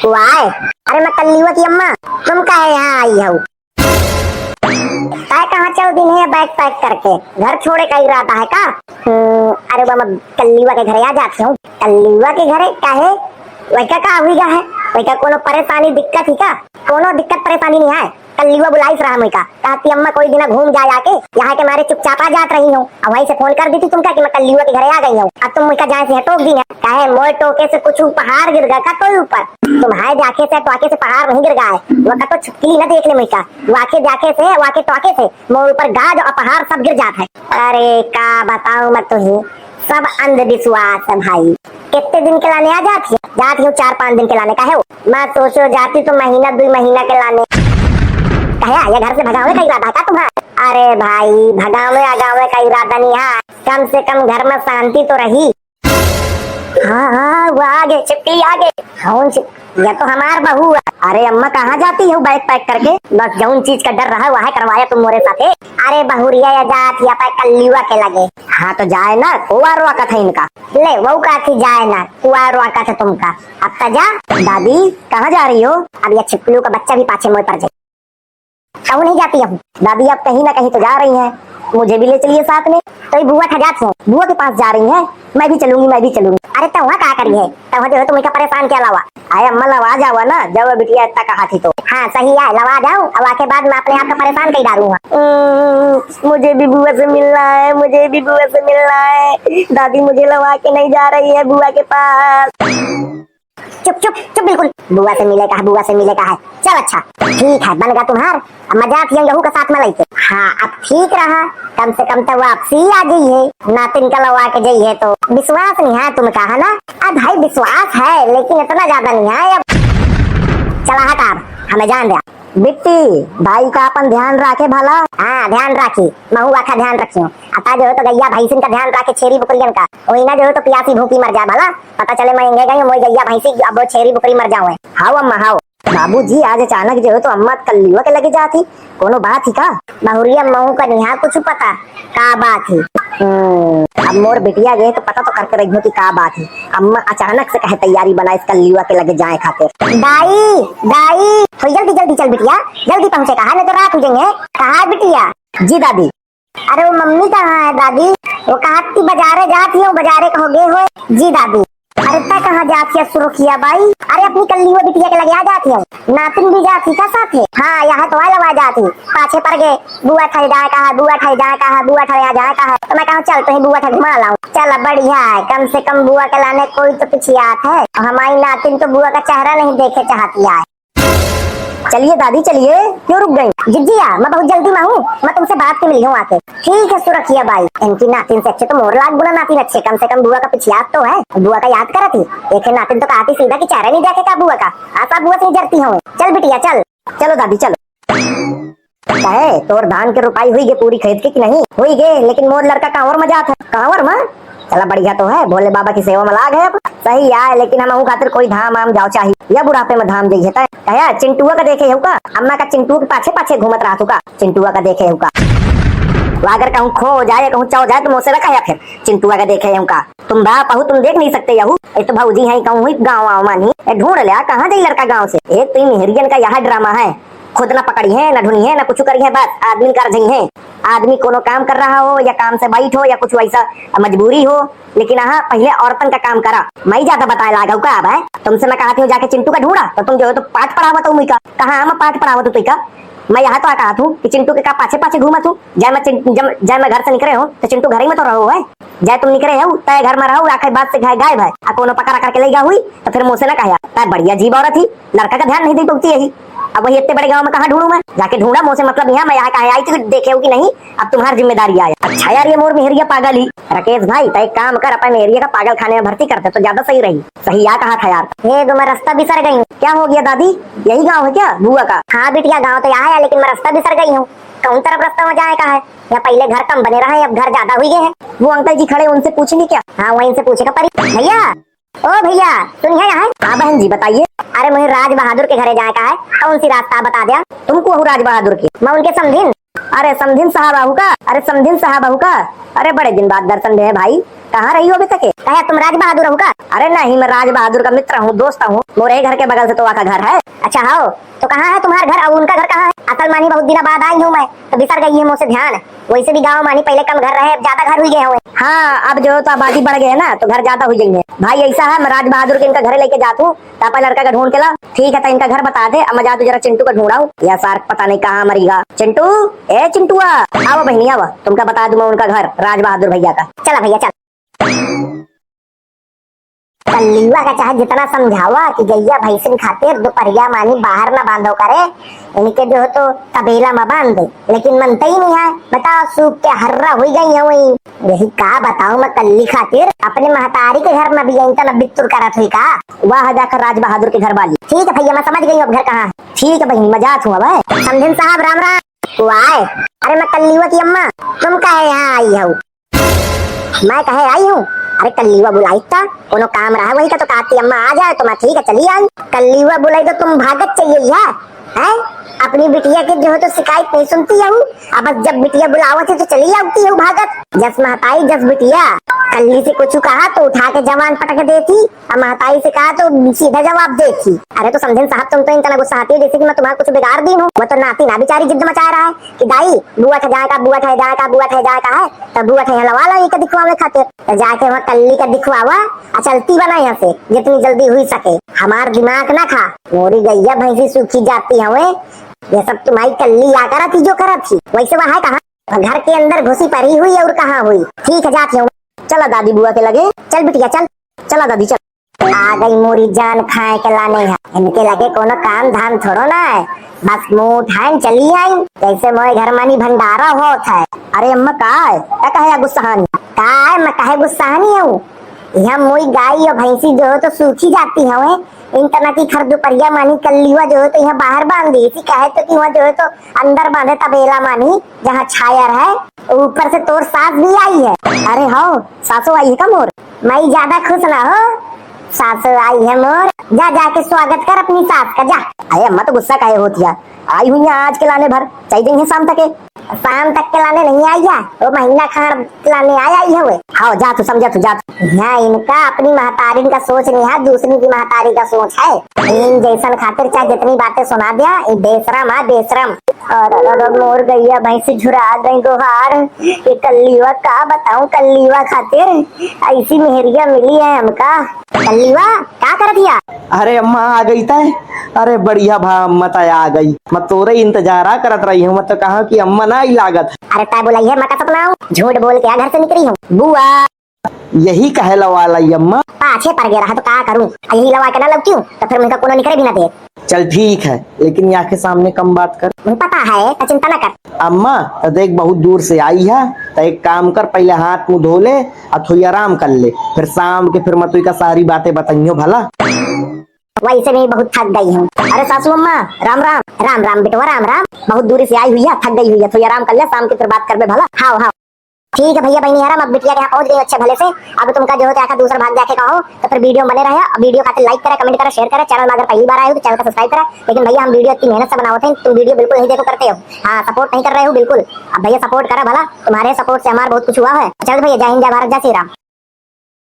वाह, अरे मैं कल्लीवा की अम्मा, तुम कहे यहाँ आई हो? ताय कहाँ चल दिन है बैग पैक करके, घर छोड़े का इरादा है का? अरे वो मैं कल्लीवा के घरे आ जाती हूँ। कल्लीवा के घरे काहे? वैका का हुई है? वैका कोनो परेशानी दिक्कत ही का? कोनो दिक्कत परेशानी नहीं है। कल्लीवा बुलाई रहा मैं का कहती अम्मा कोई दिन घूम जा आके यहाँ के मारे चुपचाप आ जात रही हूँ। अब वहीं से फोन कर दी थी तुम क्या कि मैं कल्लीवा के घरे आ गई हूँ। अब तुम मुझका जाए से टोक दी है काहे? मोर टोके से कुछ पहाड़ गिर गया का तो ऊपर? तुम्हारे जाके से टोके से पहाड़ नहीं गिर गया है, वो का तो छुटकी न देख ले मुझका। वाके जाके से वाके टोके से मोर ऊपर गाज और पहाड़ सब गिर जाता है। अरे का बताऊं मैं तुझे, सब अंधविश्वास है भाई। कितने दिन के लाने आ जाती हूँ 4-5 दिन के लाने का है। मैं सोचो जाती तो महीना 2 महीना के लाने कहे या घर से भगावे का इरादा था तुम्हारा? अरे भाई भगावे आगावे का इरादा नहीं है, कम से कम घर में शांति तो रही। हाँ वो आगे चिपकली आगे। यह तो हमार बहू है। अरे अम्मा कहाँ जाती हो बैग पैक करके? बस जौन चीज का डर रहा वह करवाया तुम मोरे साथे। अरे बहुरिया या जात या पैक कल्लीवा के लगे। हाँ तो जाए ना, कुआर वाका था इनका। ले वो का थी जाए ना, कुआर वाका था तुमका। अब तो जा। दादी कहाँ जा रही हो? अब यह छिपकलू का बच्चा भी पाछे मोए पर जाए। कहूँ नहीं जाती हूँ दादी, अब कहीं ना कहीं तो जा रही हैं, मुझे भी ले चलिए साथ में। तो बुआ ठजात है, बुआ के पास जा रही है। मैं भी चलूंगी। अरे तो वहाँ क्या करी है? तो जो है तुम्हें परेशान क्या लवा? अरे अम्मा लवा जाओ ना, जब बिटिया इतना कहा थी तो। हाँ सही है, लवा जाओ। अब आके बाद मैं अपने आप को परेशान कर डालूंगा। मुझे भी बुआ से मिलना है, दादी मुझे लवा के नहीं जा रही है बुआ के पास। चुप बिल्कुल। बुआ से मिले है। चल अच्छा ठीक है, बन गया तुम्हार। अब मजाक यहू का साथ में लेके। हाँ अब ठीक रहा, कम से कम तो वापसी आ गई है। नातिन का लवा के गई है तो विश्वास नहीं है तुम कहा ना? अब भाई विश्वास है लेकिन इतना ज्यादा नहीं है। अब चला हटा, हमें जान दिया। बिट्टी भाई का अपन ध्यान रखे भला। हाँ ध्यान रखी, महू आखा ध्यान रखी हूँ। अता जो है तो गैया भैंसिन का ध्यान रखे, छेरी बकरियन का। वही ना जो है तो प्यासी भूखी मर जा भला। पता चले मैं इंगे गई मोई गैया भैंसी अब छेरी बकरी मर जाऊँ। हाउ अम्मा हाउ। बाबूजी आज अचानक जो है तो अम्मा कल्लीवा के लगे जाती, कोनो बात ही का? बहुरिया महू का नहीं कुछ पता का बात है। अब मोर बिटिया गए तो पता तो करके रही होती का बात है। अम्मा अचानक से कहे तैयारी बना इस कल्लीवा के लगे जाए खातिर। दाई तो जल्दी चल बिटिया, जल्दी पहुँचे कहा नहीं तो रात हो जाएंगे। कहा बिटिया? जी दादी। अरे वो मम्मी कहाँ है दादी? वो कहा बाजारे जाती हूँ, बाजारे कहोगे हो? जी दादी। अरे तय कहाँ जाती है सुरखिया बाई? अरे अपनी कल्लीवा बिटिया के लगे आ जाती है, नातिन भी जाती का साथ है। हाँ यहाँ तो लगा जाती, पाछे पर गए बुआ ठहर जाए कहा, बुआ ठहर जाए कहा। तो मैं कहूँ चल तो बुआ ठहर घुमा लाऊं। चल बढ़िया है, कम से कम बुआ के लाने कोई तो पीछे आत है। हमारी नातिन तो बुआ का चेहरा नहीं देखे चाहती है। चलिए दादी चलिए, क्यों रुक गई? जिज्जिया मैं बहुत जल्दी में हूँ, मैं तुमसे बात के मिली हूँ आके। ठीक है सुरखिया बाई, इनकी नातिन से अच्छे तो मोर लाख गुना नातिन अच्छे। कम से कम बुआ का पिछयात तो है, बुआ का याद करा थी। एक नातिन तो कहती सीधा की चेहरा नहीं देखे का बुआ का। आशा बुआ से जरती हूँ। चल बिटिया चल। चलो दादी चलो। कहे तोर धान के रुपाई हुई गे पूरी खरीद के कि नहीं? हुई गे, लेकिन मोर लड़का कांवर में जात है। कांवर में? चला बढ़िया तो है, भोले बाबा की सेवा में लाग है। अब सही है, लेकिन हम खातिर कोई धाम आम जाओ चाहिए या बुढ़ापे में धाम जाइए। कहा चिंटुआ का देखे हो का? अम्मा का चिंटू के पाछे घूमत रहा तू का? चिंटुआ का देखे हो का? अगर कहूँ खो हो जाए कहूँ चाव जाए तो मुझसे रखा या फिर चिंटुआ का देखे हूँ का? तुम बाप आहू तुम देख नहीं सकते यहू। तो भाऊजी है कहूँ गाँव आओ मानी ढूंढ लिया कहाँ जाई लड़का गाँव से। एक तो मेहरियन का यह ड्रामा है, खुद ना पकड़ी है ना ढूंढी है ना कुछ करी है, बस आदमी कर रही है। आदमी कोनो काम कर रहा हो या काम से बैठ हो या कुछ वैसा मजबूरी हो, लेकिन हाँ पहले औरतन का काम करा। मैं ज्यादा बताए लागा का अब है तुमसे। मैं कहती हूँ जाके चिंटू का ढूंढा तो तुम जो है तो पाठ पढ़ावा तो मुई का। कहा मैं पाठ पढ़ावा तो का? मैं यहाँ तो कहा हूँ कि चिंटू के का पाछे घूमा तू। जय मैं घर से निकले हूँ तो चिंटू घर ही में तो रहो है। जय तुम निकले हो तय घर में रहो, आखिर बात से गायब है। कोनो पकड़ा करके ले गया हुई तो फिर मुझसे ना कहा बढ़िया जीव औरत थी, लड़का का ध्यान नहीं दे पकती यही। अब वही इतने बड़े गांव में कहाँ ढूंढूं मैं? जाके ढूंढा मुझसे मतलब यहाँ मैं यहाँ कहा आई थी देखे हो कि नहीं? अब तुम्हारी जिम्मेदारी आया। अच्छा यार ये मोर मेहरिया पागल ही। राकेश भाई तो एक काम कर, अपन मेहरिया का पागल खाने में भर्ती करते तो ज्यादा सही रही। सही या कहा था यार। ये मैं रास्ता बिसर गई हूँ। क्या हो गया दादी? यही गाँव है क्या बुआ का? हाँ बिटिया गाँव तो यहाँ है, लेकिन मैं रास्ता बिसर गई हूँ। कौन तरफ रास्ता में जाए का है? या पहले घर कम बने रहा है, अब घर ज्यादा हुई गए हैं। वो अंकल जी खड़े उनसे पूछेंगे क्या? हाँ वहीं से पूछेगा परी। भैया ओ भैया सुनिए यहाँ। हाँ बहन जी बताइए। अरे मुझे राज बहादुर के घरे जाए का है, कौन सी रास्ता बता दिया तुमको? राज बहादुर की मैं उनके समझिन। अरे समधिन साहब आहू का, अरे समधिन साहब आहू का, अरे बड़े दिन बाद दर्शन दे भाई, कहाँ रही हो अभी तक? कहे तुम राज बहादुर हो का? अरे नहीं, मैं राज बहादुर का मित्र हूँ, दोस्त हूँ। मोरे घर के बगल से तो का घर है। अच्छा हो, तो कहाँ है तुम्हारा घर और उनका घर कहाँ है? असल मानी बहुत दिनों बाद आई हूँ मैं, तो बिसर गई है मुझसे ध्यान। वैसे भी गाँव मानी पहले कम घर रहे, अब ज्यादा घर हुई गए हुए। हाँ, अब जो तो आबादी बढ़ गए ना, तो घर ज्यादा हो जाएंगे। भाई ऐसा है, मैं राज बहादुर के इनका घर लेके जाता हूँ, तापा लड़का का ढूंढ के ला। ठीक है, तो इनका घर बता दे, अब मैं जा जरा चिंटू का ढूंढा हूँ। या सार्क पता नहीं कहाँ मरीगा। चिंटू, ए चिंटुआ, आओ बहनी आओ, तुमका बता दूं मैं उनका घर, राज बहादुर भैया का। चला भैया चल। कल्लीवा का चाहे जितना समझावा कि गैया भैंसिन खातिर दोपहरिया मानी बाहर ना बांधो करे, इनके जो तो तबेला में बांध दे, लेकिन मनता ही नहीं है। बताओ, सूख के हर्रा हो गई है वही। यही का बताऊं मैं कल्ली खातिर अपने महतारी के घर में भी यही तो बित्तुर करत हुई का। वह जाकर राज बहादुर के घर वाली। ठीक है भैया, मैं समझ गई अब घर कहाँ है। ठीक है बहनी, मजाक हूँ अब। समधिन साहब राम राम। तू आए? अरे मैं कल्लीवा की अम्मा, तुम कहे यहाँ आई हो? मैं कहे आई हूँ? अरे कल्लीवा बुलाई था, कोनो काम रहा वही का, तो कहती अम्मा आ जाए, तो मैं ठीक है चली आई। कल्लीवा बुलाई तो तुम भागत चाहिए है? अपनी बिटिया की जो है तो शिकायत नहीं सुनती हूँ, अब बस जब बिटिया बुलावत है तो चली आती हूँ भागत। जस महताई जस बिटिया। कल्ली से कुछ कहा तो उठा के जवान पटक देती, और महताई से कहा तो सीधा जवाब देती। अरे तो समझे साहब, तुम तो इतना गुस्सा आती है जैसे कि मैं तुम्हारा कुछ बिगाड़ दी हूँ। वो तो नाती ना बेचारी जिद मचा रहा है कि दाई बुआ ठह जाए का, बुआ ठह जाए का, बुआ ठह जाए का है, तो बुआ ठह लवा लो का दिखवावे खातिर। तो जाके वहाँ कल्ली का दिखवावा और चलती बना यहाँ से जितनी जल्दी हुई सके। हमार दिमाग ना खा, मोरी गैया भैंसी सूखी जाती है। ये सब तुम्हारी कल्ली आकर थी जो करत थी, वैसे वह है कहाँ? घर के अंदर घुसी पड़ी हुई और कहाँ हुई। ठीक है जाती हूँ। चला दादी बुआ के लगे। चल बिटिया चल। चला दादी चल। आ गई मोरी जान खाए के लाने है, इनके लगे कोनो काम धाम थोड़ो ना है, बस मुंह उठाए चली आई जैसे मोए घर मानी भंडारा होत है। अरे अम्मा का है, क्या कहे गुस्साहानी? का है मैं कहे गुस्साहानी हूँ? यह मोई गाय और भैंसी जो है तो सूखी जाती है, इन तरह की खर दोपहरिया मानी कल्लीवा जो है तो यहाँ बाहर बांध दी थी, कहे तो कि वहाँ जो है तो अंदर बांधे तबेला मानी जहाँ छायर है। ऊपर से तोर सास भी आई है। अरे हाँ, सासू आई है का मोर? मैं ज्यादा खुश ना हो, सासू आई है मोर। जा जाके स्वागत कर अपनी सास का जा। अरे अम्मा तो गुस्सा काहे होती है? आई हुई है आज के लाने भर, चाहिए शाम तक। शाम तक के लाने नहीं आई है, वो महीना खान लाने आई है वे। हाँ जा तू, समझा तू, जा तू। यहाँ इनका अपनी महतारी का सोच नहीं है, दूसरी की महतारी का सोच है। इन जैसन खातिर चाहे जितनी बातें सुना दिया, बेशरम है बेशरम। और मोर गैया भैंसी झुरा गई गोहार, ये कल्लीवा का बताऊं, कल्लीवा खातिर ऐसी मेहरिया मिली है हमका। कल्लीवा क्या कर दिया? अरे अम्मा आ गई तय। अरे बढ़िया भा अम्मा तय आ गई, मैं तोरे इंतजारा करत रही हूँ। मैं तो कहा कि अम्मा ना ही लागत। अरे तय बोलाई है मैं का सपना हूँ, झूठ बोल के घर से निकली हूँ। बुआ यही कहे लवाला अम्मा। पाछे पड़ गया रहा तो क्या करूँ, यही लवा के ना लगती हूँ तो फिर मुझे कोनो निकले भी ना दे। चल ठीक है, लेकिन यहाँ के सामने कम बात कर। मुझे पता है तो चिंता न कर। अम्मा तो देख बहुत दूर से आई है, तो एक काम कर, पहले हाथ मुंह धो ले और थोड़ी आराम कर ले, फिर शाम के फिर मैं तुई का सारी बातें बताइयो भला। वैसे भी बहुत थक गई हूँ। अरे सासू अम्मा राम राम। राम राम बेटवा राम राम। बहुत दूर से आई हुई है, थक गई हुई है, थोड़ी आराम कर ले, शाम के फिर बात कर बे भला। हाँ हाँ ठीक है भैया बहनी हराम, अब बिटिया के यहाँ पहुंच गई अच्छे भले से। अब तुमका जो होता है दूसरा भाग जाके कहो तो फिर वीडियो बने रहे। वीडियो खाते लाइक करे, कमेंट करे, शेयर करे। चैनल में अगर पहली बार आए हो तो चैनल को सब्सक्राइब करे। लेकिन भैया हम वीडियो इतनी मेहनत से बनाते हैं, तुम वीडियो बिल्कुल नहीं देखो करते हो। हाँ सपोर्ट नहीं कर रहे हो बिल्कुल। अब भैया सपोर्ट करा भला, तुम्हारे सपोर्ट से हमारा बहुत कुछ हुआ है। चल भैया, जय हिंद, जय भारत, जय श्री राम।